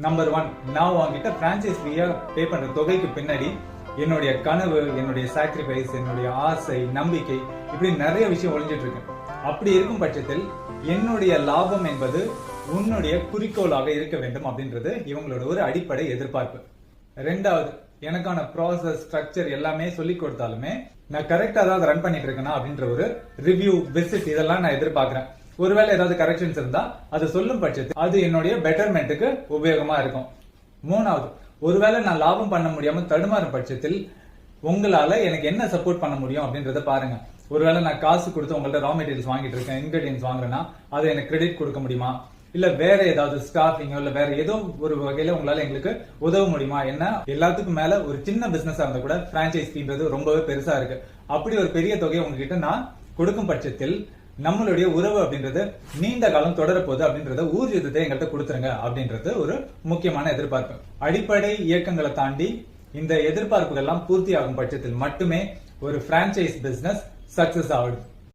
Number 1, நான் உங்ககிட்ட franchise ஃபீயா பே பண்ற தொகைக்கு பின்னாடி என்னுடைய கனவு, என்னுடைய சாக்ரிஃபைஸ், என்னுடைய ஆசை, நம்பிக்கை, இப்படி நிறைய விஷயம் ஒளிஞ்சிட்டு இருக்கு. அப்படி இருக்கும் பட்சத்தில் என்னுடைய லாபம் என்பது உன்னுடைய குறிக்கோளாக இருக்க வேண்டும் அப்படின்றது இவங்களோட ஒரு அடிப்படை எதிர்பார்ப்பு. ரெண்டாவது, எனக்கான ப்ராசஸ், ஸ்ட்ரக்சர் எல்லாமே சொல்லி கொடுத்தாலுமே நான் கரெக்டா தான் ரன் பண்ணிட்டு இருக்கேனா அப்படின்ற ஒரு ரிவ்யூ, விசிட் இதெல்லாம் நான் எதிர்பார்க்கிறேன். ஒருவேளை ஏதாவது கரெக்ஷன்ஸ் இருந்தா அது சொல்லும் பட்சத்தில் அது என்னுடைய பெட்டர்மெண்ட்டுக்கு உபயோகமா இருக்கும். மூணாவது, ஒருவேளை நான் லாபம் பண்ண முடியாம தடுமாறும் பட்சத்தில் உங்களால எனக்கு என்ன சப்போர்ட் பண்ண முடியும் அப்படின்றத பாருங்க. ஒருவேளை நான் காசு கொடுத்து உங்கள்ட்ட ரா மெட்டீரியல்ஸ் வாங்கிட்டு இருக்கேன், இன்கிரீடியன்ஸ் வாங்குறேன்னா அதை எனக்கு கிரெடிட் கொடுக்க முடியுமா, இல்ல வேற ஏதாவது ஸ்டாஃபிங்கோ இல்ல வேற ஏதோ ஒரு வகையில உங்களால எங்களுக்கு உதவ முடியுமா? என்ன எல்லாத்துக்கும் மேல ஒரு சின்ன பிசினஸா இருந்தா கூட பிரான்சைஸ் ஃபீன்றது ரொம்பவே பெருசா இருக்கு. அப்படி ஒரு பெரிய தொகையை உங்ககிட்ட நான் கொடுக்கும் பட்சத்தில் நம்மளுடைய உறவு அப்படின்றது நீண்ட காலம் தொடரப்போகுது அப்படின்றத ஊர்ஜிதத்தை எங்கள்கிட்ட கொடுத்துருங்க அப்படின்றது ஒரு முக்கியமான எதிர்பார்ப்பு. அடிப்படை இயக்கங்களை தாண்டி இந்த எதிர்பார்ப்புகள் எல்லாம் பூர்த்தி ஆகும் பட்சத்தில் மட்டுமே ஒரு பிரான்சைஸ் பிசினஸ் சக்சஸ் ஆகுது.